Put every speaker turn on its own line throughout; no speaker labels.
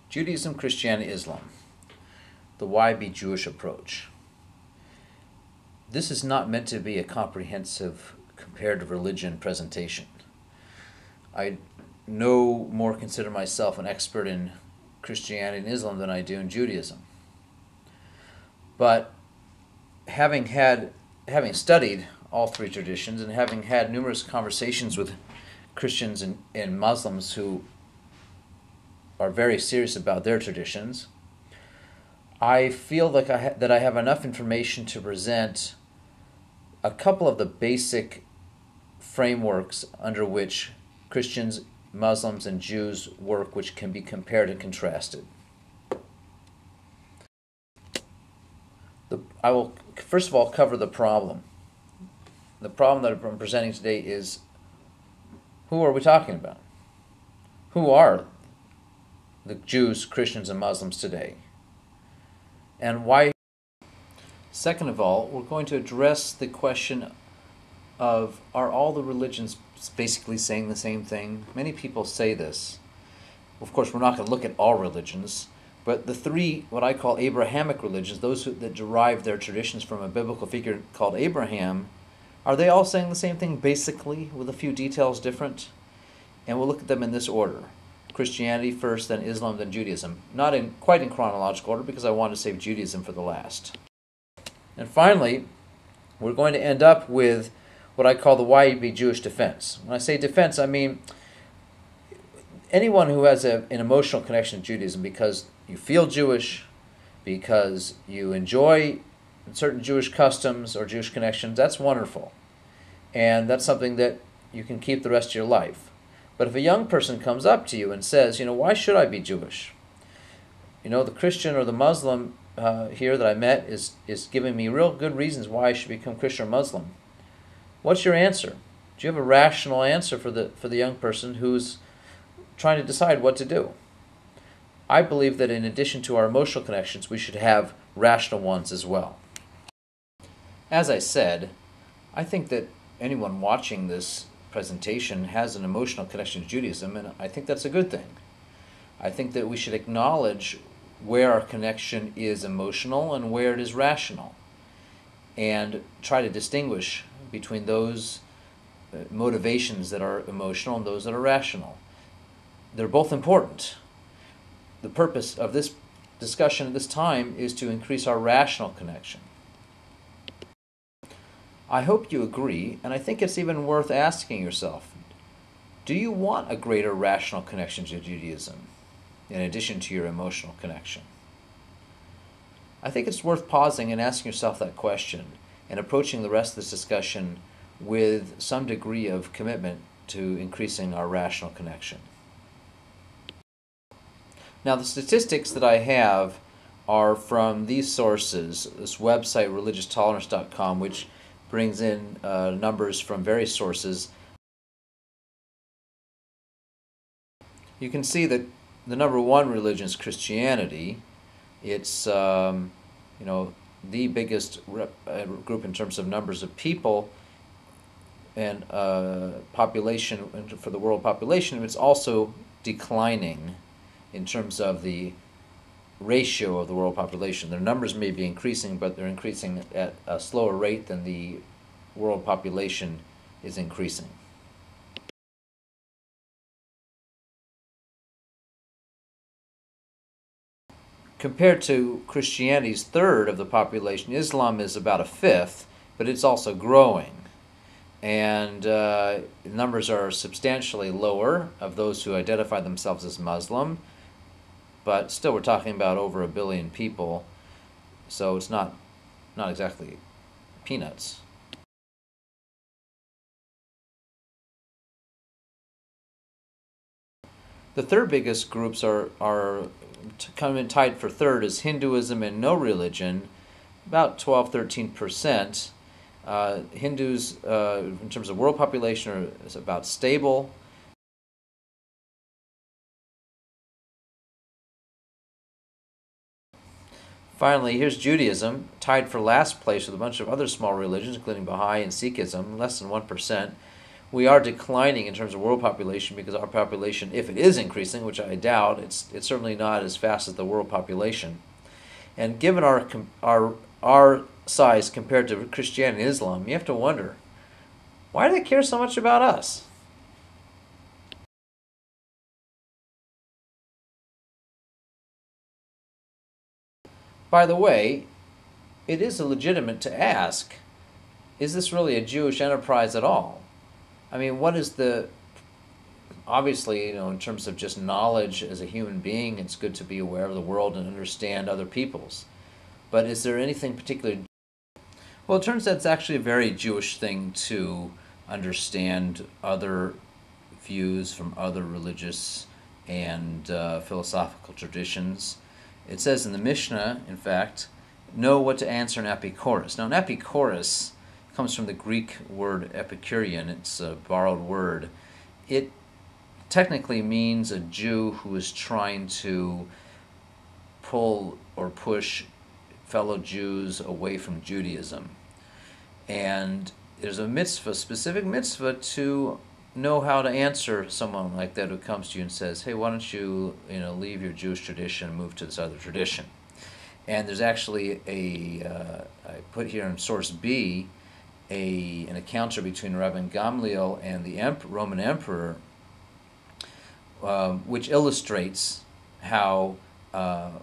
Judaism, Christianity, Islam. The why be Jewish approach. This is not meant to be a comprehensive comparative religion presentation. I no more consider myself an expert in Christianity and Islam than I do in Judaism. But having studied all three traditions and having had numerous conversations with Christians and Muslims who are very serious about their traditions, I feel like that I have enough information to present a couple of the basic frameworks under which Christians, Muslims, and Jews work, which can be compared and contrasted. I will first of all cover the problem. The problem that I'm presenting today is, who are we talking about? Who are the Jews, Christians, and Muslims today? And why? Second of all, we're going to address the question of, are all the religions basically saying the same thing? Many people say this. Of course, we're not going to look at all religions, but the three, what I call Abrahamic religions, those that derive their traditions from a biblical figure called Abraham, are they all saying the same thing basically, with a few details different? And we'll look at them in this order. Christianity first, then Islam, then Judaism. Not quite in chronological order, because I want to save Judaism for the last. And finally, we're going to end up with what I call the why be Jewish defense. When I say defense, I mean anyone who has an emotional connection to Judaism because you feel Jewish, because you enjoy certain Jewish customs or Jewish connections, that's wonderful. And that's something that you can keep the rest of your life. But if a young person comes up to you and says, why should I be Jewish? The Christian or the Muslim here that I met is giving me real good reasons why I should become Christian or Muslim. What's your answer? Do you have a rational answer for the young person who's trying to decide what to do? I believe that in addition to our emotional connections, we should have rational ones as well. As I said, I think that anyone watching this presentation has an emotional connection to Judaism, and I think that's a good thing. I think that we should acknowledge where our connection is emotional and where it is rational, and try to distinguish between those motivations that are emotional and those that are rational. They're both important. The purpose of this discussion at this time is to increase our rational connection. I hope you agree, and I think it's even worth asking yourself, do you want a greater rational connection to Judaism in addition to your emotional connection? I think it's worth pausing and asking yourself that question and approaching the rest of this discussion with some degree of commitment to increasing our rational connection. Now, the statistics that I have are from these sources, this website, religioustolerance.com, which brings in numbers from various sources. You can see that the number one religion is Christianity. It's the biggest group in terms of numbers of people and population for the world population. It's also declining in terms of the ratio of the world population. Their numbers may be increasing, but they're increasing at a slower rate than the world population is increasing. Compared to Christianity's third of the population, Islam is about a fifth, but it's also growing. And numbers are substantially lower of those who identify themselves as Muslim, but still we're talking about over 1 billion people, so it's not exactly peanuts. The third biggest groups are coming tied for third is Hinduism and no religion, about 12-13%. Hindus, in terms of world population, is about stable. Finally, here's Judaism, tied for last place with a bunch of other small religions, including Baha'i and Sikhism, less than 1%. we are declining in terms of world population because our population, if it is increasing, which I doubt, it's certainly not as fast as the world population. And given our size compared to Christianity and Islam, you have to wonder, why do they care so much about us? By the way, it is legitimate to ask, is this really a Jewish enterprise at all? I mean, what is the... Obviously, in terms of just knowledge as a human being, it's good to be aware of the world and understand other people's. But is there anything particular... Well, it turns out it's actually a very Jewish thing to understand other views from other religious and philosophical traditions. It says in the Mishnah, in fact, know what to answer an Epicurus. Now, an Epicurus comes from the Greek word Epicurean. It's a borrowed word. It technically means a Jew who is trying to pull or push fellow Jews away from Judaism. And there's a mitzvah, specific mitzvah, to know how to answer someone like that who comes to you and says, hey, why don't you, leave your Jewish tradition and move to this other tradition? And there's actually I put here in source B, an encounter between Rabbi Gamliel and the Roman emperor, which illustrates how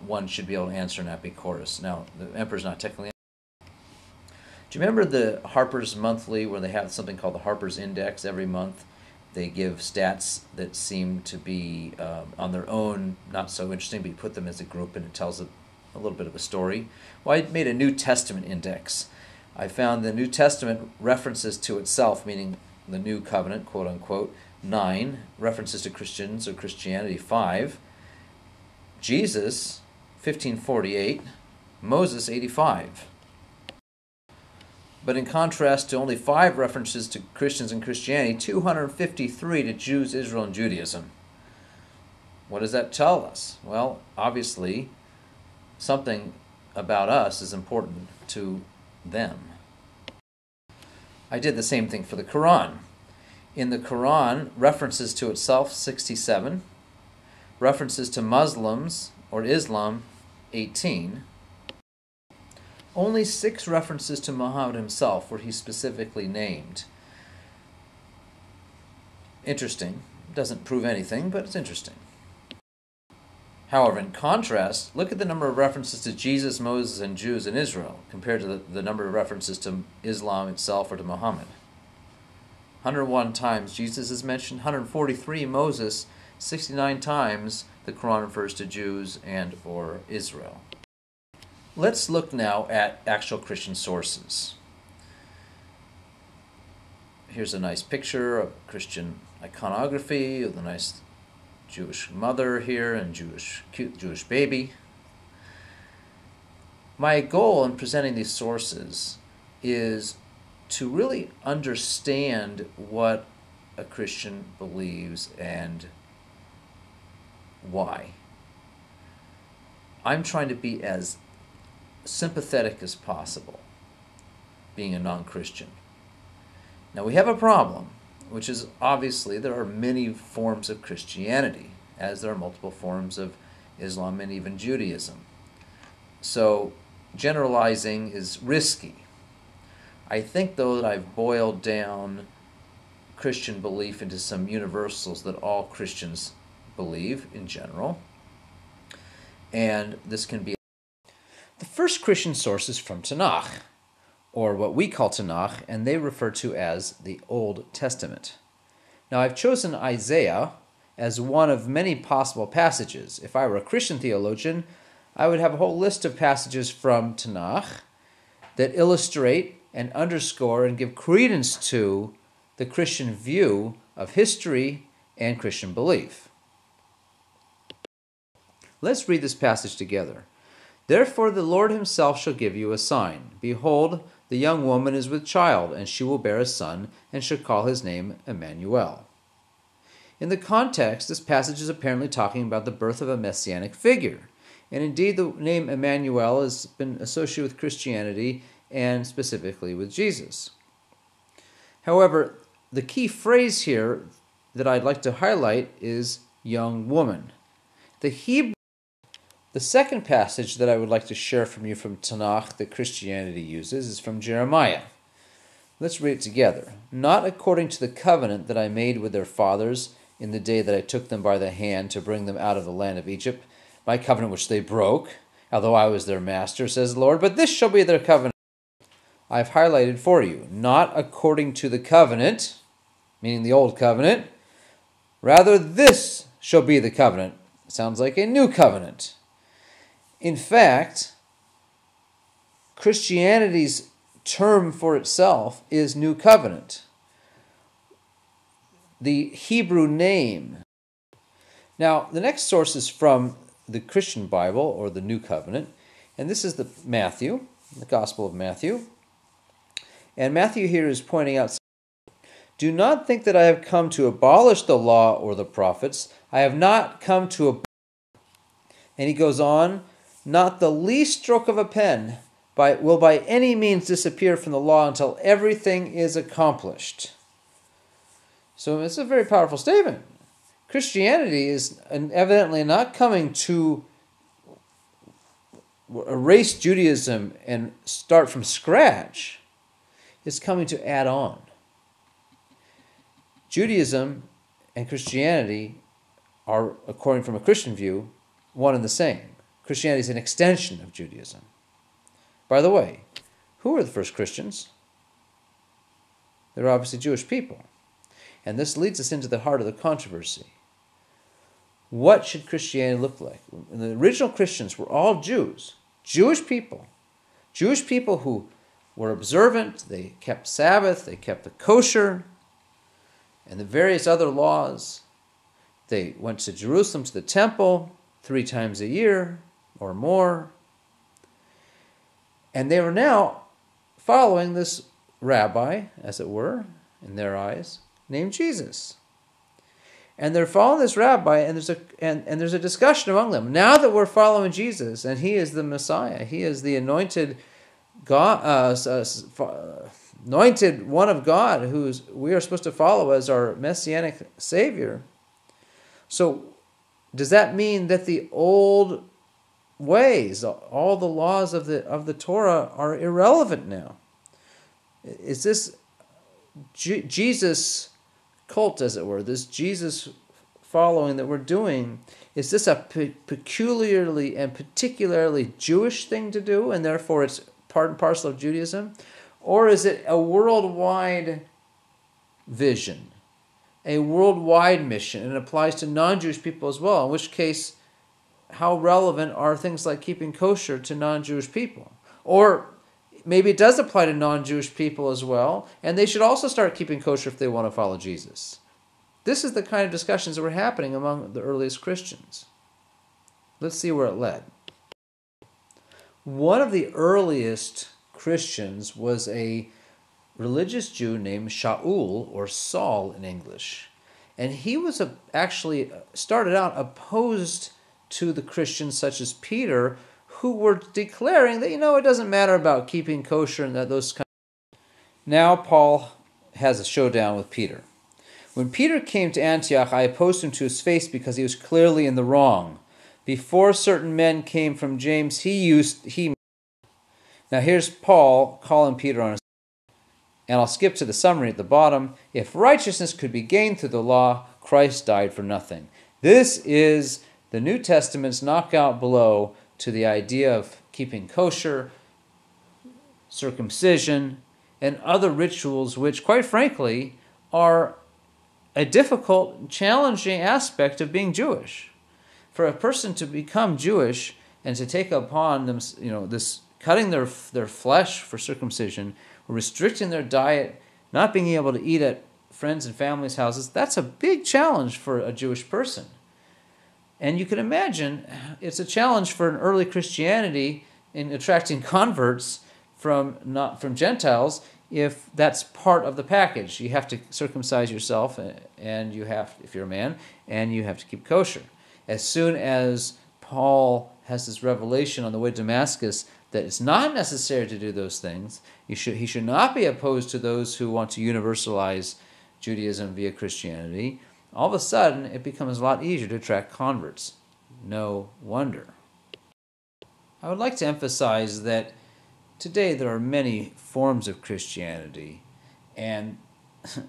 one should be able to answer an Epicurus. Now, the emperor's not technically... Do you remember the Harper's Monthly, where they have something called the Harper's Index every month? They give stats that seem to be on their own not so interesting, but you put them as a group and it tells a little bit of a story. Well, I made a New Testament index. I found the New Testament references to itself, meaning the New Covenant, quote unquote, 9, references to Christians or Christianity, 5, Jesus, 1548, Moses, 85. But in contrast to only 5 references to Christians and Christianity, 253 to Jews, Israel, and Judaism. What does that tell us? Well, obviously, something about us is important to them. I did the same thing for the Quran. In the Quran, references to itself, 67. References to Muslims or Islam, 18. Only 6 references to Muhammad himself where he's specifically named. Interesting. Doesn't prove anything, but it's interesting. However, in contrast, look at the number of references to Jesus, Moses, and Jews in Israel compared to the number of references to Islam itself or to Muhammad. 101 times Jesus is mentioned, 143 Moses, 69 times the Quran refers to Jews and or Israel. Let's look now at actual Christian sources. Here's a nice picture of Christian iconography with a nice Jewish mother here and cute Jewish baby. My goal in presenting these sources is to really understand what a Christian believes and why. I'm trying to be as sympathetic as possible, being a non-Christian. Now we have a problem, which is obviously there are many forms of Christianity, as there are multiple forms of Islam and even Judaism. So generalizing is risky. I think, though, that I've boiled down Christian belief into some universals that all Christians believe in general, and this can be... The first Christian source is from Tanakh, or what we call Tanakh, and they refer to as the Old Testament. Now, I've chosen Isaiah as one of many possible passages. If I were a Christian theologian, I would have a whole list of passages from Tanakh that illustrate and underscore and give credence to the Christian view of history and Christian belief. Let's read this passage together. Therefore the Lord himself shall give you a sign. Behold, the young woman is with child, and she will bear a son, and shall call his name Emmanuel. In the context, this passage is apparently talking about the birth of a messianic figure. And indeed, the name Emmanuel has been associated with Christianity and specifically with Jesus. However, the key phrase here that I'd like to highlight is young woman. The second passage that I would like to share from you from Tanakh that Christianity uses is from Jeremiah. Let's read it together. Not according to the covenant that I made with their fathers in the day that I took them by the hand to bring them out of the land of Egypt, my covenant which they broke, although I was their master, says the Lord, but this shall be their covenant I've highlighted for you. Not according to the covenant, meaning the old covenant, rather this shall be the covenant. Sounds like a new covenant. In fact, Christianity's term for itself is New Covenant. The Hebrew name. Now, the next source is from the Christian Bible, or the New Covenant, and this is the Gospel of Matthew. And Matthew here is pointing out, do not think that I have come to abolish the law or the prophets. I have not come to abolish. And he goes on, not the least stroke of a pen will by any means disappear from the law until everything is accomplished. So it's a very powerful statement. Christianity is evidently not coming to erase Judaism and start from scratch. It's coming to add on. Judaism and Christianity are, according from a Christian view, one and the same. Christianity is an extension of Judaism. By the way, who were the first Christians? They're obviously Jewish people. And this leads us into the heart of the controversy. What should Christianity look like? The original Christians were all Jews, Jewish people who were observant, they kept Sabbath, they kept the kosher, and the various other laws. They went to Jerusalem to the temple 3 times a year or more. And they were now following this rabbi, as it were, in their eyes, named Jesus. And they're following this rabbi, and there's a discussion among them. Now that we're following Jesus, and he is the Messiah, he is the anointed God, anointed one of God, who we are supposed to follow as our messianic Savior. So, does that mean that the old ways, all the laws of the Torah, are irrelevant now? Is this Jesus cult, as it were, this Jesus following that we're doing, is this a peculiarly and particularly Jewish thing to do, and therefore it's part and parcel of Judaism? Or is it a worldwide vision, a worldwide mission, and it applies to non-Jewish people as well, in which case, how relevant are things like keeping kosher to non-Jewish people? Or maybe it does apply to non-Jewish people as well, and they should also start keeping kosher if they want to follow Jesus. This is the kind of discussions that were happening among the earliest Christians. Let's see where it led. One of the earliest Christians was a religious Jew named Shaul, or Saul in English. And he was actually started out opposed to the Christians such as Peter, who were declaring that, it doesn't matter about keeping kosher and those kind of. Now Paul has a showdown with Peter. When Peter came to Antioch, I opposed him to his face because he was clearly in the wrong. Before certain men came from James, Now here's Paul calling Peter on his. And I'll skip to the summary at the bottom. If righteousness could be gained through the law, Christ died for nothing. This is the New Testament's knockout blow to the idea of keeping kosher, circumcision, and other rituals which, quite frankly, are a difficult, challenging aspect of being Jewish. For a person to become Jewish and to take upon them, this cutting their flesh for circumcision, restricting their diet, not being able to eat at friends and families' houses, that's a big challenge for a Jewish person. And you can imagine it's a challenge for an early Christianity in attracting converts from Gentiles if that's part of the package. You have to circumcise yourself, and you have, if you're a man, and you have to keep kosher. As soon as Paul has this revelation on the way to Damascus that it's not necessary to do those things, he should not be opposed to those who want to universalize Judaism via Christianity, all of a sudden it becomes a lot easier to attract converts. No wonder. I would like to emphasize that today there are many forms of Christianity, and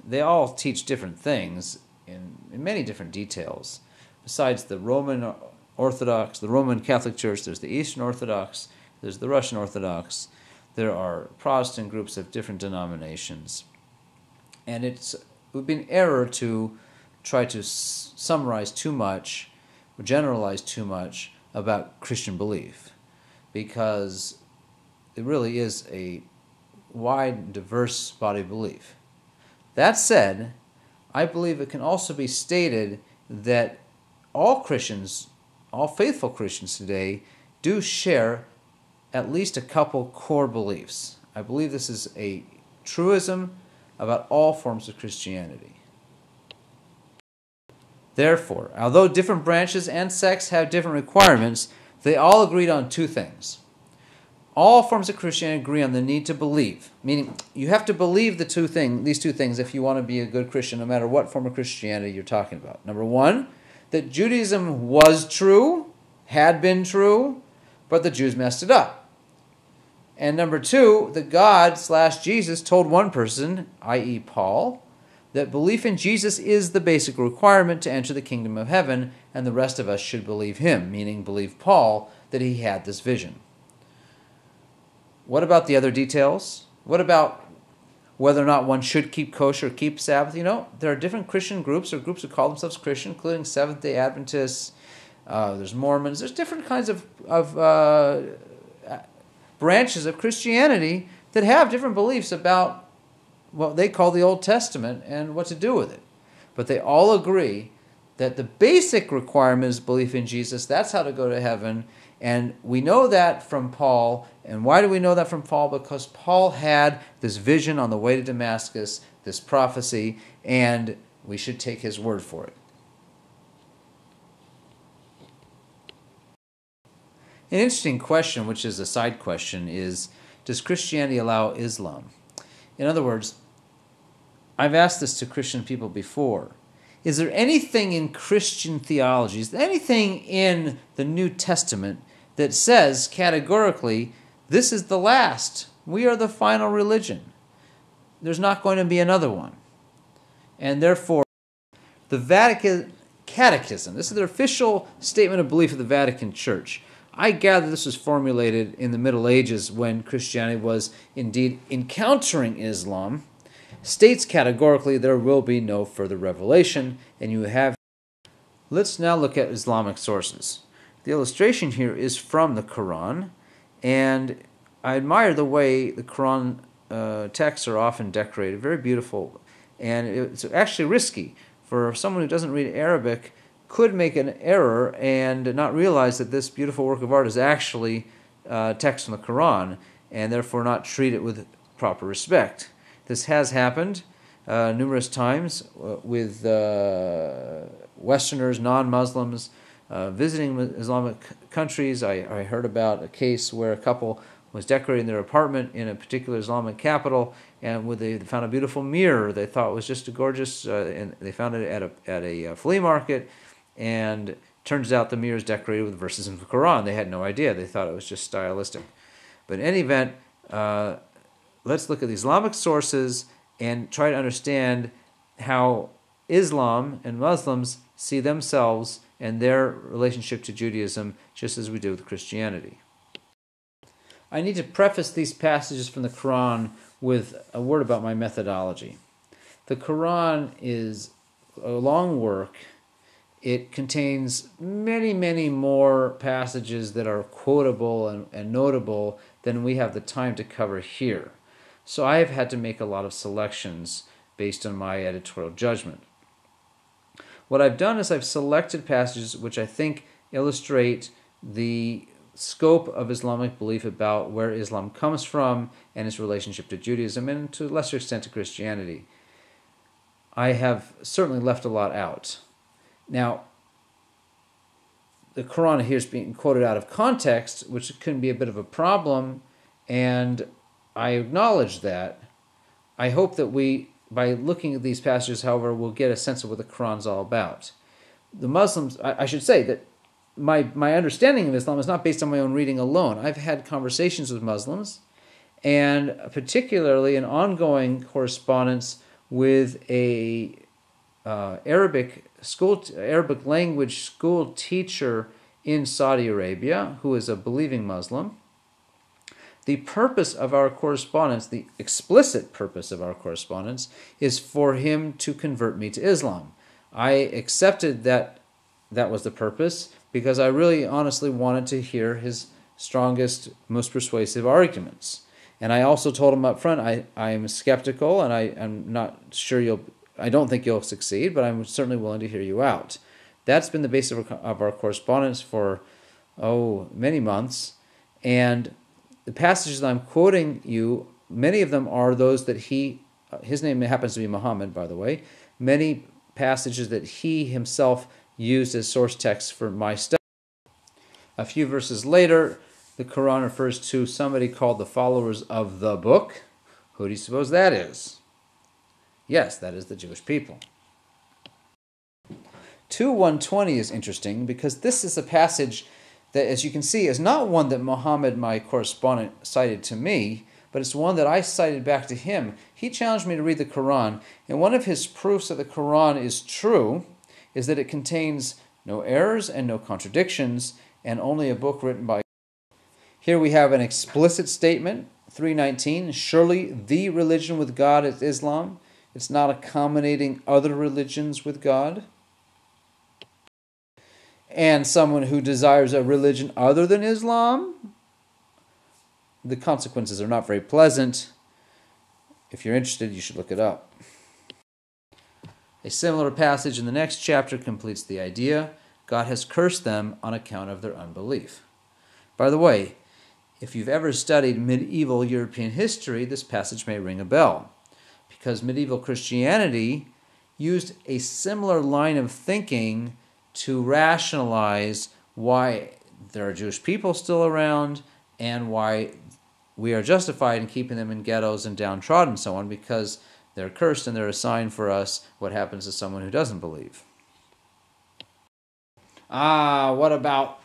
they all teach different things in many different details. Besides the Roman Orthodox, the Roman Catholic Church, there's the Eastern Orthodox, there's the Russian Orthodox, there are Protestant groups of different denominations. And it would be an error to try to summarize too much, or generalize too much about Christian belief, because it really is a wide, diverse body of belief. That said, I believe it can also be stated that all Christians, all faithful Christians today, do share at least a couple core beliefs. I believe this is a truism about all forms of Christianity. Therefore, although different branches and sects have different requirements, they all agreed on two things. All forms of Christianity agree on the need to believe, meaning you have to believe these two things if you want to be a good Christian, no matter what form of Christianity you're talking about. Number one, that Judaism was true, had been true, but the Jews messed it up. And number two, that God/Jesus told one person, i.e. Paul, that belief in Jesus is the basic requirement to enter the kingdom of heaven, and the rest of us should believe him, meaning believe Paul, that he had this vision. What about the other details? What about whether or not one should keep kosher, keep Sabbath? There are different Christian groups, or groups who call themselves Christian, including Seventh-day Adventists, there's Mormons, there's different kinds of branches of Christianity that have different beliefs about what they call the Old Testament and what to do with it. But they all agree that the basic requirement is belief in Jesus. That's how to go to heaven. And we know that from Paul. And why do we know that from Paul? Because Paul had this vision on the way to Damascus, this prophecy, and we should take his word for it. An interesting question, which is a side question, is, does Christianity allow Islam? In other words, I've asked this to Christian people before. Is there anything in Christian theology, is there anything in the New Testament that says categorically, this is the last, we are the final religion? There's not going to be another one. And therefore, the Vatican Catechism, this is the official statement of belief of the Vatican Church. I gather this was formulated in the Middle Ages when Christianity was indeed encountering Islam, states categorically there will be no further revelation, and you have... Let's now look at Islamic sources. The illustration here is from the Koran, and I admire the way the Quran texts are often decorated, very beautiful, and it's actually risky for someone who doesn't read Arabic could make an error and not realize that this beautiful work of art is actually text from the Quran, and therefore not treat it with proper respect. This has happened numerous times with Westerners, non-Muslims, visiting Islamic countries. I heard about a case where a couple was decorating their apartment in a particular Islamic capital, and they found a beautiful mirror they thought was just a gorgeous, and they found it at a flea market, and turns out the mirror is decorated with verses in the Quran. They had no idea. They thought it was just stylistic. But in any event, let's look at the Islamic sources and try to understand how Islam and Muslims see themselves and their relationship to Judaism just as we do with Christianity. I need to preface these passages from the Quran with a word about my methodology. The Quran is a long work. It contains many, many more passages that are quotable and notable than we have the time to cover here. So I have had to make a lot of selections based on my editorial judgment. What I've done is I've selected passages which I think illustrate the scope of Islamic belief about where Islam comes from and its relationship to Judaism and to a lesser extent to Christianity. I have certainly left a lot out. Now, the Quran here is being quoted out of context, which can be a bit of a problem, and I acknowledge that. I hope that we by looking at these passages, however, we'll get a sense of what the Quran's all about. The Muslims, I should say that my understanding of Islam is not based on my own reading alone. I've had conversations with Muslims, and particularly an ongoing correspondence with a Arabic language school teacher in Saudi Arabia who is a believing Muslim. The purpose of our correspondence, the explicit purpose of our correspondence, is for him to convert me to Islam. I accepted that was the purpose because I really honestly wanted to hear his strongest, most persuasive arguments. And I also told him up front, I am skeptical and I'm not sure I don't think you'll succeed, but I'm certainly willing to hear you out. That's been the basis of our correspondence for, many months. And the passages that I'm quoting you, many of them are those that his name happens to be Muhammad, by the way, many passages that he himself used as source texts for my study. A few verses later, the Quran refers to somebody called the followers of the book. Who do you suppose that is? Yes, that is the Jewish people. 2:120 is interesting because this is a passage that, as you can see, is not one that Muhammad, my correspondent, cited to me, but it's one that I cited back to him. He challenged me to read the Quran, and one of his proofs that the Quran is true is that it contains no errors and no contradictions, and only a book written by God. Here we have an explicit statement, 3:19, surely the religion with God is Islam. It's not accommodating other religions with God. And someone who desires a religion other than Islam, the consequences are not very pleasant. If you're interested, you should look it up. A similar passage in the next chapter completes the idea. God has cursed them on account of their unbelief. By the way, if you've ever studied medieval European history, this passage may ring a bell, because medieval Christianity used a similar line of thinking to rationalize why there are Jewish people still around and why we are justified in keeping them in ghettos and downtrodden and so on, because they're cursed and they're a sign for us what happens to someone who doesn't believe. What about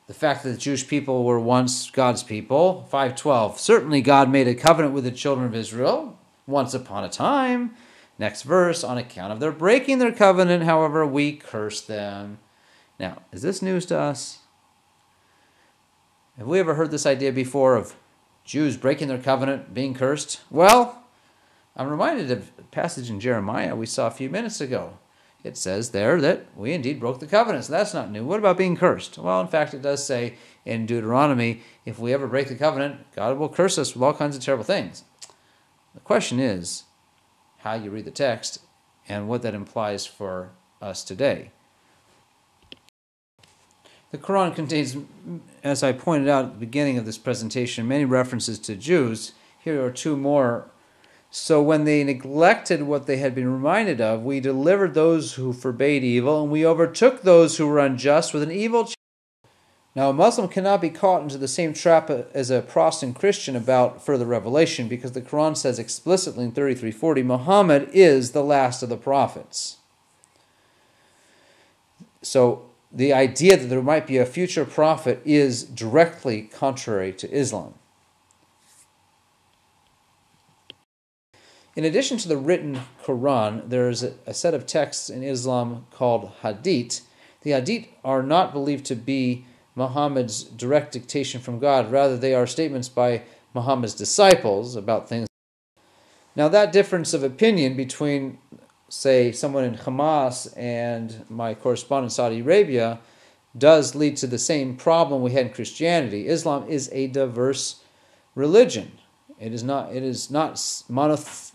the fact that the Jewish people were once God's people? 5:12. Certainly God made a covenant with the children of Israel once upon a time. Next verse, on account of their breaking their covenant, however, we curse them. Now, is this news to us? Have we ever heard this idea before of Jews breaking their covenant, being cursed? Well, I'm reminded of a passage in Jeremiah we saw a few minutes ago. It says there that we indeed broke the covenant, so that's not new. What about being cursed? Well, in fact, it does say in Deuteronomy, if we ever break the covenant, God will curse us with all kinds of terrible things. The question is how you read the text and what that implies for us today. The Quran contains, as I pointed out at the beginning of this presentation, many references to Jews. Here are two more. So when they neglected what they had been reminded of, we delivered those who forbade evil, and we overtook those who were unjust with an evil. Now, a Muslim cannot be caught into the same trap as a Protestant Christian about further revelation, because the Quran says explicitly in 33:40, Muhammad is the last of the prophets. So the idea that there might be a future prophet is directly contrary to Islam. In addition to the written Quran, there is a set of texts in Islam called Hadith. The Hadith are not believed to be Muhammad's direct dictation from God. Rather, they are statements by Muhammad's disciples about things. Now, that difference of opinion between, say, someone in Hamas and my correspondent in Saudi Arabia does lead to the same problem we had in Christianity. Islam is a diverse religion. It is not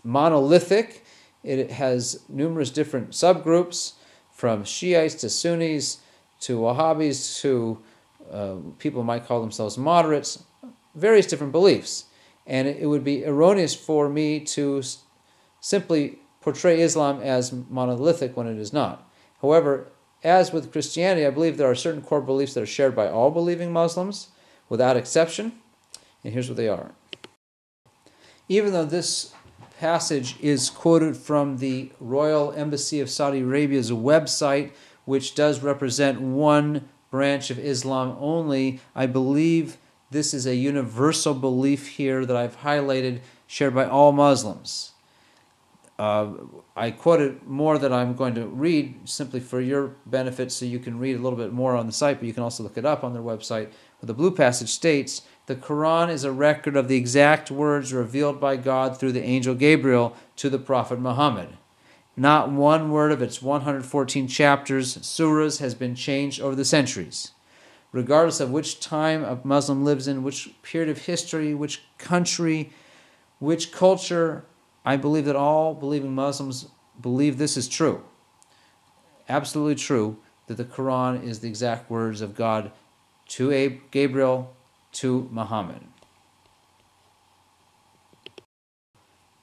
monolithic. It has numerous different subgroups, from Shiites to Sunnis to Wahhabis to people might call themselves moderates, various different beliefs. And it would be erroneous for me to simply portray Islam as monolithic when it is not. However, as with Christianity, I believe there are certain core beliefs that are shared by all believing Muslims, without exception, and here's what they are. Even though this passage is quoted from the Royal Embassy of Saudi Arabia's website, which does represent one branch of Islam only. I believe this is a universal belief here that I've highlighted, shared by all Muslims. I quoted more that I'm going to read simply for your benefit so you can read a little bit more on the site, but you can also look it up on their website. But the blue passage states, the Quran is a record of the exact words revealed by God through the angel Gabriel to the Prophet Muhammad. Not one word of its 114 chapters, surahs, has been changed over the centuries. Regardless of which time a Muslim lives in, which period of history, which country, which culture, I believe that all believing Muslims believe this is true. Absolutely true, that the Quran is the exact words of God to Gabriel, to Muhammad.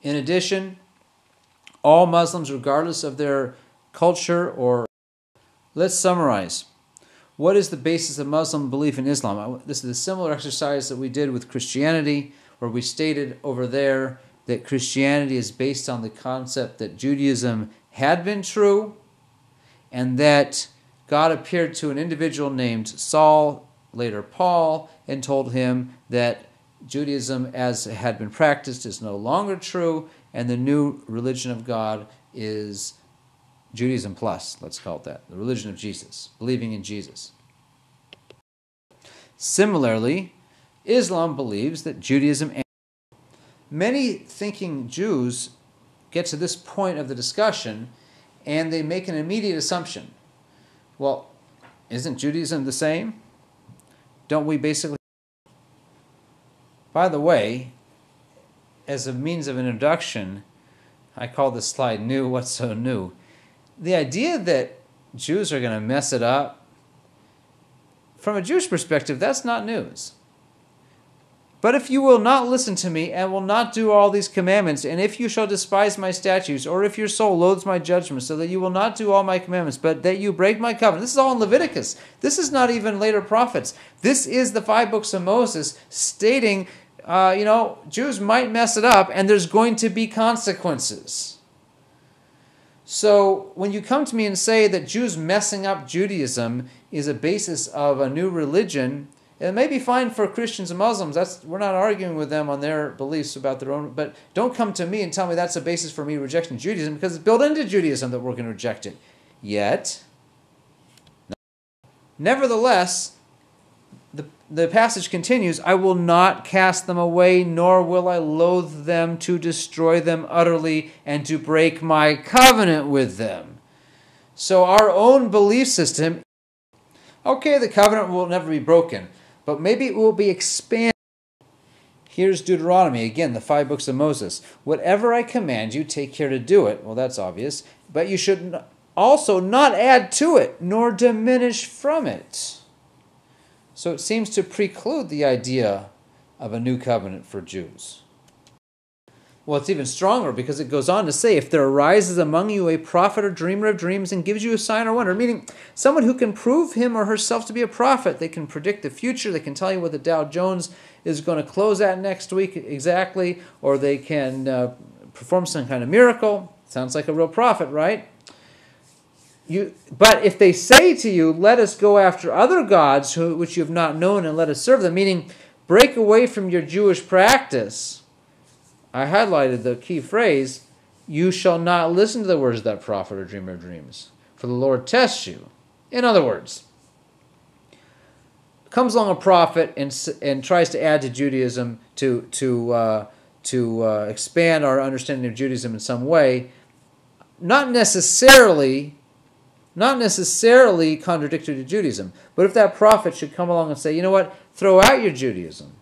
In addition, all Muslims, regardless of their culture or... Let's summarize. What is the basis of Muslim belief in Islam? This is a similar exercise that we did with Christianity, where we stated over there that Christianity is based on the concept that Judaism had been true and that God appeared to an individual named Saul, later Paul, and told him that Judaism as it had been practiced is no longer true, and the new religion of God is Judaism plus, let's call it that, the religion of Jesus, believing in Jesus. Similarly, Islam believes that Judaism and many thinking Jews get to this point of the discussion and they make an immediate assumption. Well, isn't Judaism the same? Don't we basically... By the way, as a means of introduction, I call this slide New, What's So New? The idea that Jews are going to mess it up, from a Jewish perspective, that's not news. But if you will not listen to me and will not do all these commandments, and if you shall despise my statutes, or if your soul loathes my judgments, so that you will not do all my commandments, but that you break my covenant. This is all in Leviticus. This is not even later prophets. This is the 5 books of Moses stating, Jews might mess it up, and there's going to be consequences. So when you come to me and say that Jews messing up Judaism is a basis of a new religion, it may be fine for Christians and Muslims. We're not arguing with them on their beliefs about their own, but don't come to me and tell me that's a basis for me rejecting Judaism, because it's built into Judaism that we're going to reject it. Yet, nevertheless, the passage continues, I will not cast them away, nor will I loathe them to destroy them utterly and to break my covenant with them. So our own belief system, okay, the covenant will never be broken, but maybe it will be expanded. Here's Deuteronomy, again, the 5 books of Moses. Whatever I command you, take care to do it. Well, that's obvious. But you should also not add to it, nor diminish from it. So it seems to preclude the idea of a new covenant for Jews. Well, it's even stronger because it goes on to say, if there arises among you a prophet or dreamer of dreams and gives you a sign or wonder, meaning someone who can prove him or herself to be a prophet, they can predict the future, they can tell you what the Dow Jones is going to close at next week exactly, or they can perform some kind of miracle. Sounds like a real prophet, right? But if they say to you, let us go after other gods which you have not known and let us serve them, meaning break away from your Jewish practice, I highlighted the key phrase, you shall not listen to the words of that prophet or dreamer of dreams, for the Lord tests you. In other words, comes along a prophet and tries to add to Judaism to expand our understanding of Judaism in some way, not necessarily contradictory to Judaism. But if that prophet should come along and say, you know what, throw out your Judaism,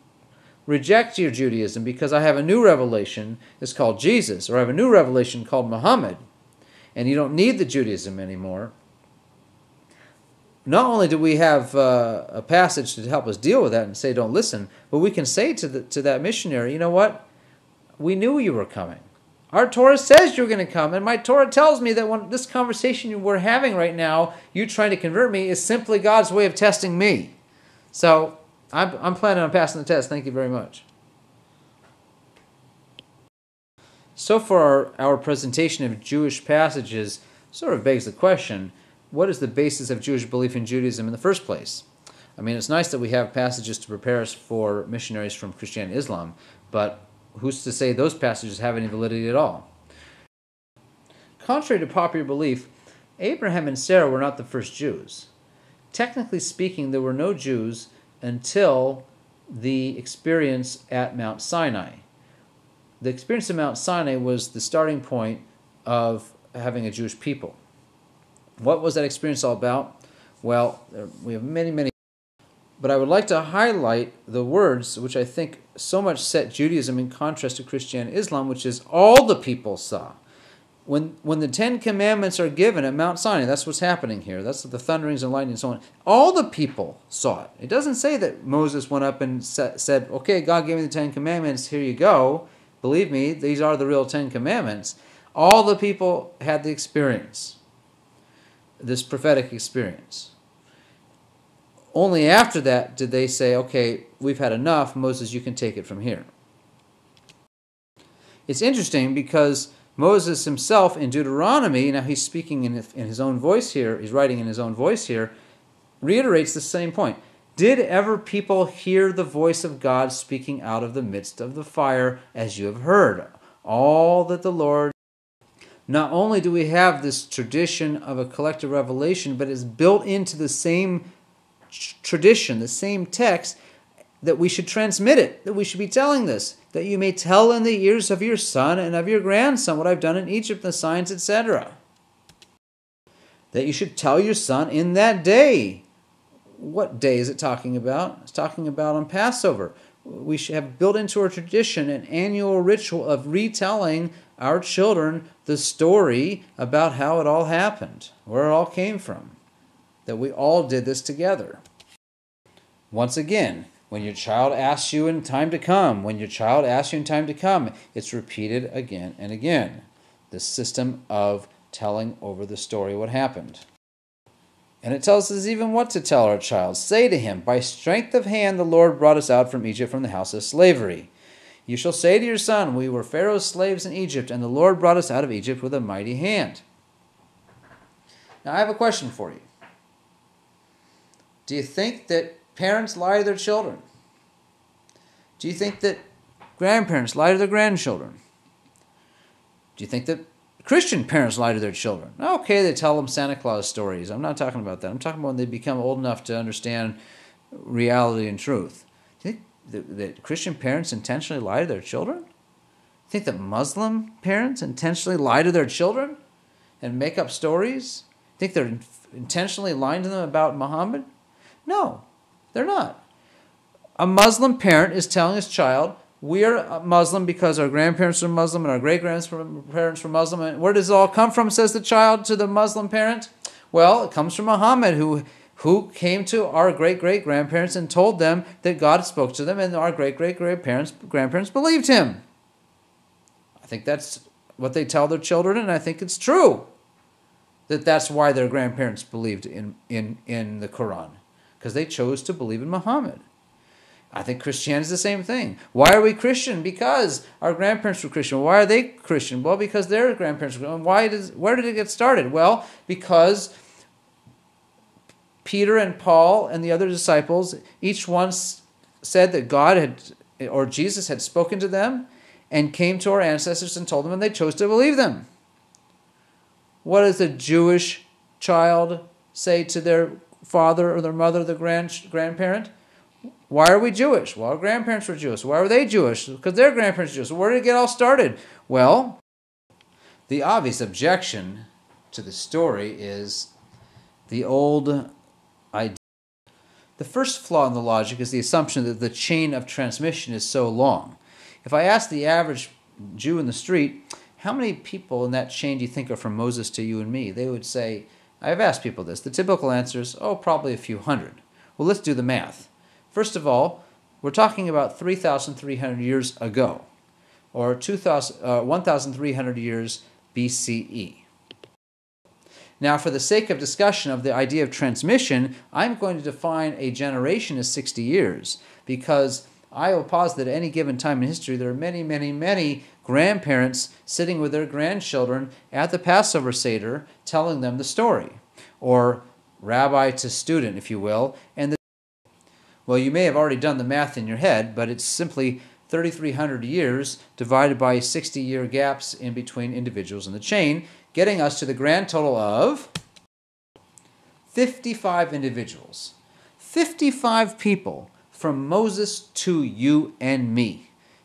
reject your Judaism because I have a new revelation, it's called Jesus, or I have a new revelation called Muhammad, and you don't need the Judaism anymore. Not only do we have a passage to help us deal with that and say don't listen, but we can say to that missionary, you know what, we knew you were coming. Our Torah says you're going to come, and my Torah tells me that when this conversation we're having right now, you trying to convert me, is simply God's way of testing me. So I'm planning on passing the test. Thank you very much. So far, our presentation of Jewish passages sort of begs the question, what is the basis of Jewish belief in Judaism in the first place? I mean, it's nice that we have passages to prepare us for missionaries from Christianity and Islam, but who's to say those passages have any validity at all? Contrary to popular belief, Abraham and Sarah were not the first Jews. Technically speaking, there were no Jews until the experience at Mount Sinai. The experience of Mount Sinai was the starting point of having a Jewish people. What was that experience all about? Well, we have many, but I would like to highlight the words which I think so much set Judaism in contrast to Christianity and Islam, which is all the people saw. When the Ten Commandments are given at Mount Sinai, that's what's happening here. That's the thunderings and lightning and so on. All the people saw it. It doesn't say that Moses went up and said, okay, God gave me the Ten Commandments, here you go. Believe me, these are the real Ten Commandments. All the people had the experience, this prophetic experience. Only after that did they say, okay, we've had enough, Moses, you can take it from here. It's interesting because Moses himself in Deuteronomy, now he's speaking in his own voice here, he's writing in his own voice here, reiterates the same point. Did ever people hear the voice of God speaking out of the midst of the fire, as you have heard? All that the Lord... Not only do we have this tradition of a collective revelation, but it's built into the same tradition, the same text, that we should transmit it, that we should be telling this, that you may tell in the ears of your son and of your grandson what I've done in Egypt, the signs, etc. That you should tell your son in that day. What day is it talking about? It's talking about on Passover. We should have built into our tradition an annual ritual of retelling our children the story about how it all happened, where it all came from, that we all did this together. Once again, when your child asks you in time to come, it's repeated again and again. The system of telling over the story what happened. And it tells us even what to tell our child. Say to him, by strength of hand the Lord brought us out from Egypt, from the house of slavery. You shall say to your son, we were Pharaoh's slaves in Egypt, and the Lord brought us out of Egypt with a mighty hand. Now I have a question for you. Do you think that parents lie to their children? Do you think that grandparents lie to their grandchildren? Do you think that Christian parents lie to their children? Okay, they tell them Santa Claus stories. I'm not talking about that. I'm talking about when they become old enough to understand reality and truth. Do you think that Christian parents intentionally lie to their children? Do you think that Muslim parents intentionally lie to their children and make up stories? Do you think they're intentionally lying to them about Muhammad? No, they're not. A Muslim parent is telling his child, we are Muslim because our grandparents are Muslim and our great-grandparents were Muslim. And where does it all come from, says the child to the Muslim parent? Well, it comes from Muhammad, who came to our great-great-grandparents and told them that God spoke to them, and our great-great-grandparents believed him. I think that's what they tell their children, and I think it's true that that's why their grandparents believed in the Koran, because they chose to believe in Muhammad. I think Christianity is the same thing. Why are we Christian? Because our grandparents were Christian. Why are they Christian? Well, because their grandparents were Christian. Where did it get started? Well, because Peter and Paul and the other disciples, each one said that God had, or Jesus had spoken to them and came to our ancestors and told them, and they chose to believe them. What does a Jewish child say to their father or their mother, the grandparent? Why are we Jewish? Well, our grandparents were Jewish. Why were they Jewish? Because their grandparents were Jewish. Where did it get all started? Well, the obvious objection to the story is the old idea. The first flaw in the logic is the assumption that the chain of transmission is so long. If I ask the average Jew in the street, how many people in that chain do you think are from Moses to you and me? They would say, I've asked people this. The typical answer is, probably a few hundred. Well, let's do the math. First of all, we're talking about 3,300 years ago, or 1,300 years BCE. Now, for the sake of discussion of the idea of transmission, I'm going to define a generation as 60 years, because I will posit that at any given time in history, there are many grandparents sitting with their grandchildren at the Passover Seder telling them the story, or rabbi to student, if you will. Well, you may have already done the math in your head, but it's simply 3,300 years divided by 60-year gaps in between individuals in the chain, getting us to the grand total of 55 individuals. 55 people from Moses to you and me.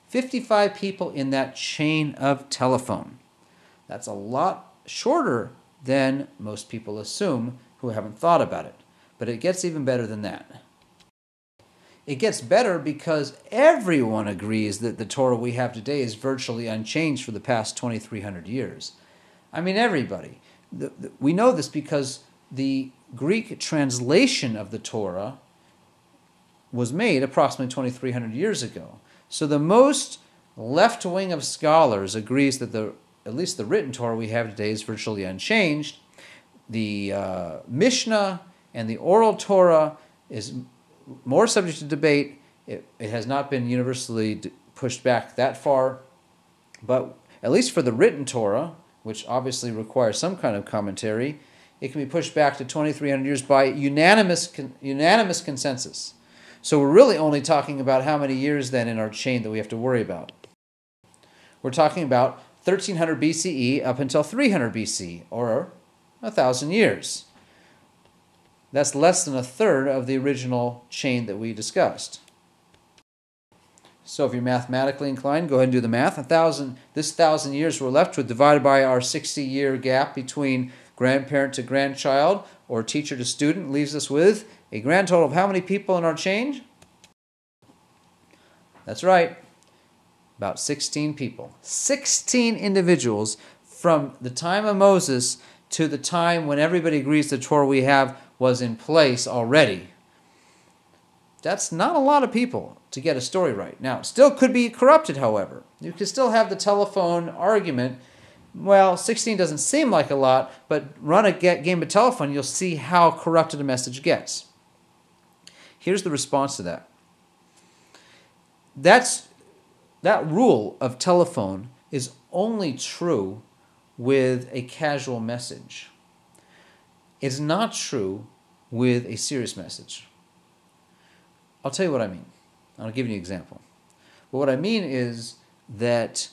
55 people in that chain of telephone. That's a lot shorter than most people assume who haven't thought about it. But it gets even better than that. It gets better because everyone agrees that the Torah we have today is virtually unchanged for the past 2,300 years. I mean, everybody. We know this because the Greek translation of the Torah was made approximately 2,300 years ago. So the most left wing of scholars agrees that at least the written Torah we have today is virtually unchanged. The Mishnah and the oral Torah is more subject to debate. It has not been universally pushed back that far. But at least for the written Torah, which obviously requires some kind of commentary, it can be pushed back to 2,300 years by unanimous consensus. So we're really only talking about how many years then in our chain that we have to worry about. We're talking about 1300 BCE up until 300 BC, or 1,000 years. That's less than a third of the original chain that we discussed. So if you're mathematically inclined, go ahead and do the math. This 1,000 years we're left with divided by our 60-year gap between grandparent to grandchild or teacher to student leaves us with a grand total of how many people in our chain? That's right, about 16 people. 16 individuals from the time of Moses to the time when everybody agrees the Torah we have was in place already. That's not a lot of people to get a story right. Now, it still could be corrupted, however. You could still have the telephone argument. Well, 16 doesn't seem like a lot, but run a game of telephone, you'll see how corrupted a message gets. Here's the response to that. That rule of telephone is only true with a casual message. It's not true with a serious message. I'll tell you what I mean. I'll give you an example. But what I mean is that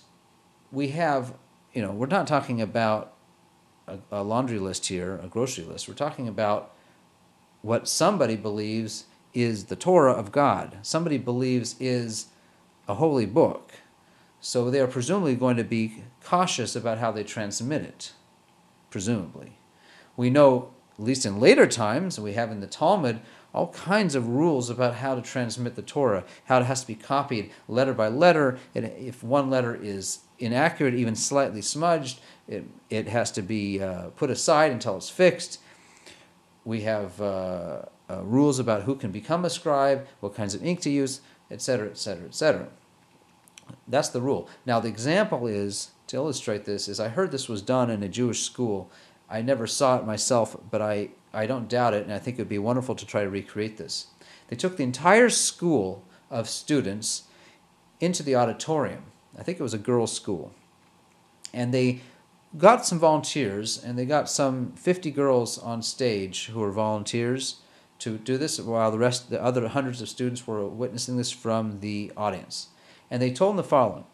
we have, we're not talking about a laundry list here, a grocery list. We're talking about what somebody believes is the Torah of God. Somebody believes is a holy book. So they are presumably going to be cautious about how they transmit it, presumably. We know, at least in later times, we have in the Talmud, all kinds of rules about how to transmit the Torah, how it has to be copied letter by letter. If one letter is inaccurate, even slightly smudged, it has to be put aside until it's fixed. We have rules about who can become a scribe, what kinds of ink to use, etc., etc., etc. That's the rule. Now, the example is, to illustrate this, is I heard this was done in a Jewish school. I never saw it myself, but I don't doubt it, and I think it would be wonderful to try to recreate this. They took the entire school of students into the auditorium. I think it was a girls' school. And they got some volunteers, and they got some 50 girls on stage who were volunteers to do this, while the other hundreds of students were witnessing this from the audience. And they told them the following.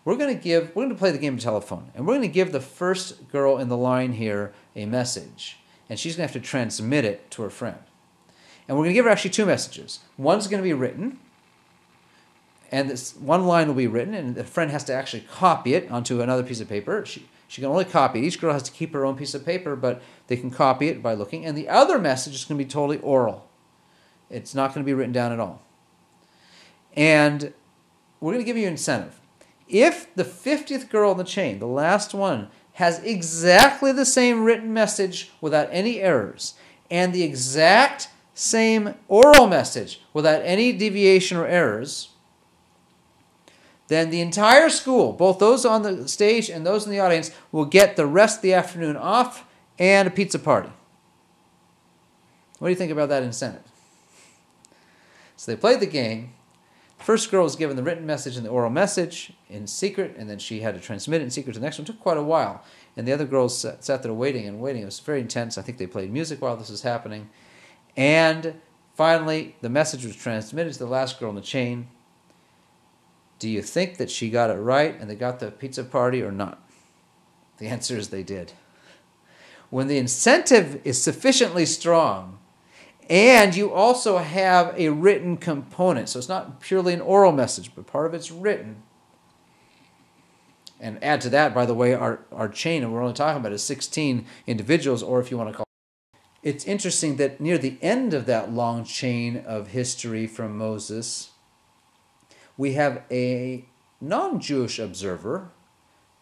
We're going to play the game of telephone, and we're going to give the first girl in the line here a message, and she's going to have to transmit it to her friend. And we're going to give her actually two messages. One's going to be written, and this one line will be written, and the friend has to actually copy it onto another piece of paper. She can only copy it. Each girl has to keep her own piece of paper, but they can copy it by looking. And the other message is going to be totally oral. It's not going to be written down at all. And we're going to give you an incentive. If the 50th girl in the chain, the last one, has exactly the same written message without any errors, and the exact same oral message without any deviation or errors, then the entire school, both those on the stage and those in the audience, will get the rest of the afternoon off and a pizza party. What do you think about that incentive? So they played the game. First girl was given the written message and the oral message in secret, and then she had to transmit it in secret to the next one. It took quite a while. And the other girls sat there waiting and waiting. It was very intense. I think they played music while this was happening. And finally, the message was transmitted to the last girl in the chain. Do you think that she got it right and they got the pizza party or not? The answer is they did. When the incentive is sufficiently strong and you also have a written component, so it's not purely an oral message, but part of it's written. And add to that, by the way, our chain, and we're only talking about is 16 individuals, or if you want to call it. It's interesting that near the end of that long chain of history from Moses, we have a non-Jewish observer,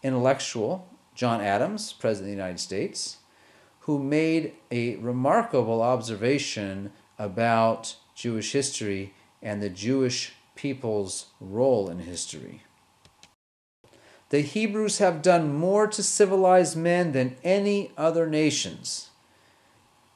intellectual, John Adams, President of the United States, who made a remarkable observation about Jewish history and the Jewish people's role in history. The Hebrews have done more to civilize men than any other nations.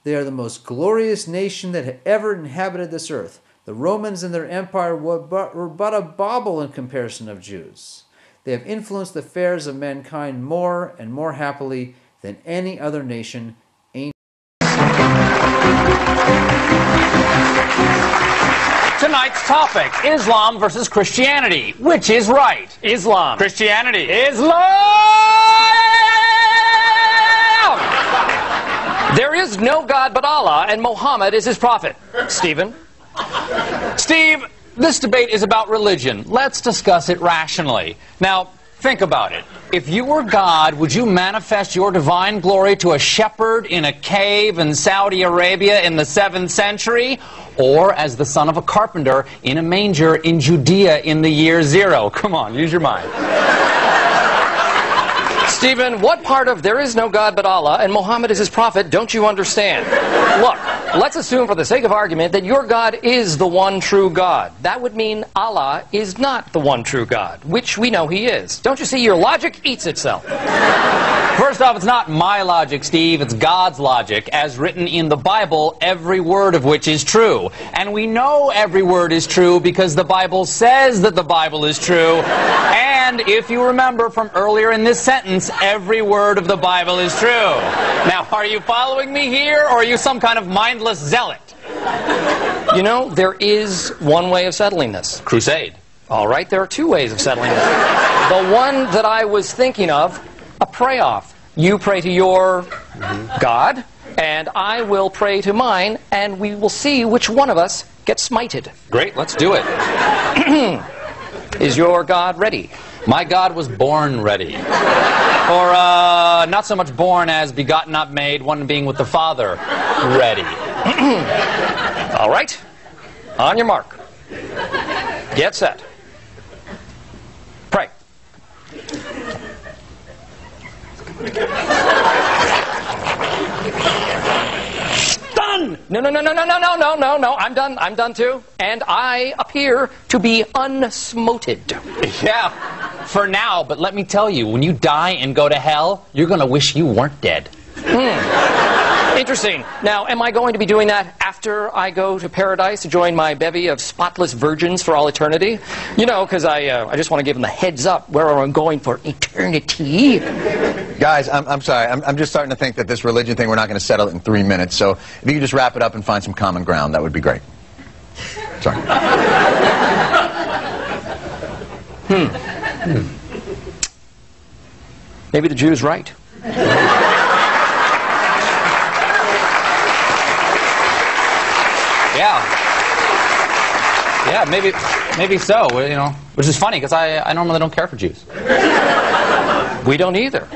They are the most glorious nation that had ever inhabited this earth. The Romans and their empire were but a bauble in comparison of Jews. They have influenced the affairs of mankind more and more happily than any other nation.
Tonight's topic, Islam versus Christianity. Which is right? Islam. Christianity. Islam! There is no God but Allah, and Muhammad is his prophet. Stephen? Steve, this debate is about religion. Let's discuss it rationally. Now, think about it. If you were God, would you manifest your divine glory to a shepherd in a cave in Saudi Arabia in the 7th century? Or as the son of a carpenter in a manger in Judea in the year 0? Come on, use your mind. Stephen, what part of there is no God but Allah and Muhammad is his prophet don't you understand? Look, let's assume for the sake of argument that your God is the one true God. That would mean Allah is not the one true God, which we know he is. Don't you see, your logic eats itself. First off, it's not my logic, Steve. It's God's logic, as written in the Bible, every word of which is true. And we know every word is true because the Bible says that the Bible is true. And if you remember from earlier in this sentence, every word of the Bible is true. Now, are you following me here, or are you some kind of mindless zealot? You know, there is one way of settling this. Crusade. All right, there are two ways of settling this. The one that I was thinking of, a pray-off. You pray to your God, and I will pray to mine, and we will see which one of us gets smited. Great, let's do it. Is your God ready? My God was born ready. Or, not so much born as begotten, not made, one being with the Father, ready. All right, on your mark. Get set. Pray. Done! No. I'm done too. And I appear to be unsmoted. Yeah, for now, but let me tell you, when you die and go to hell, you're going to wish you weren't dead. Interesting. Now, am I going to be doing that after I go to paradise to join my bevy of spotless virgins for all eternity? You know, because I just want to give them the heads up where I'm going for eternity.
Guys, I'm sorry. I'm just starting to think that this religion thing, we're not going to settle it in 3 minutes. So if you could just wrap it up and find some common ground, that would be great. Sorry.
Maybe the Jew's right. Yeah, maybe so, you know, which is funny because I normally don't care for Jews. We don't either.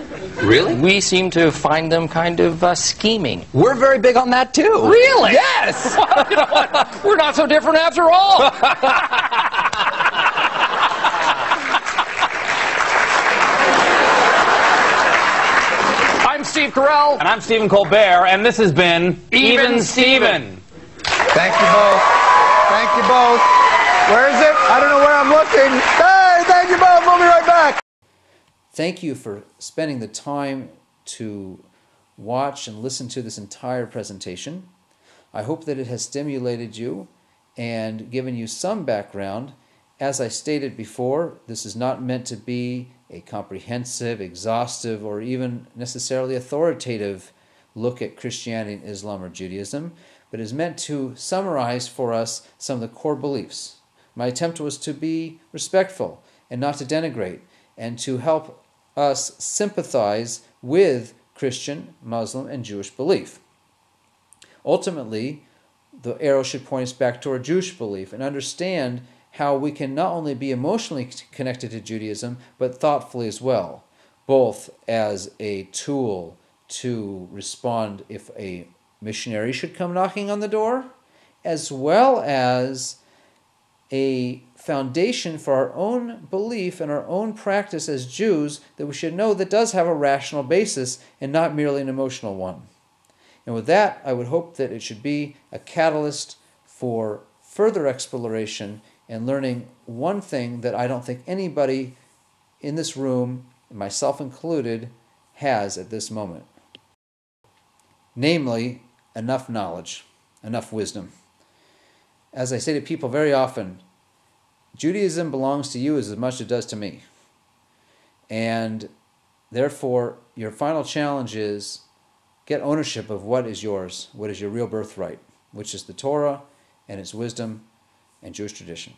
Really? We seem to find them kind of scheming.
We're very big on that, too.
Really?
Yes!
Well, you know what? We're not so different after all. I'm Steve Carell.
And I'm Stephen Colbert, and this has been Even Steven.
Thank you both. Thank you both. Where is it? I don't know where I'm looking. Hey, thank you both. We'll be right back.
Thank you for spending the time to watch and listen to this entire presentation. I hope that it has stimulated you and given you some background As I stated before, this is not meant to be a comprehensive, exhaustive, or even necessarily authoritative look at Christianity and Islam or Judaism, but is meant to summarize for us some of the core beliefs. My attempt was to be respectful and not to denigrate, and to help us sympathize with Christian, Muslim, and Jewish belief. Ultimately, the arrow should point us back to our Jewish belief and understand how we can not only be emotionally connected to Judaism, but thoughtfully as well, both as a tool to respond if a missionary should come knocking on the door, as well as a foundation for our own belief and our own practice as Jews that we should know that does have a rational basis and not merely an emotional one. And with that, I would hope that it should be a catalyst for further exploration and learning one thing that I don't think anybody in this room, myself included, has at this moment. Namely, enough knowledge, enough wisdom. As I say to people very often, Judaism belongs to you as much as it does to me. And therefore, your final challenge is get ownership of what is yours, what is your real birthright, which is the Torah and its wisdom and Jewish tradition.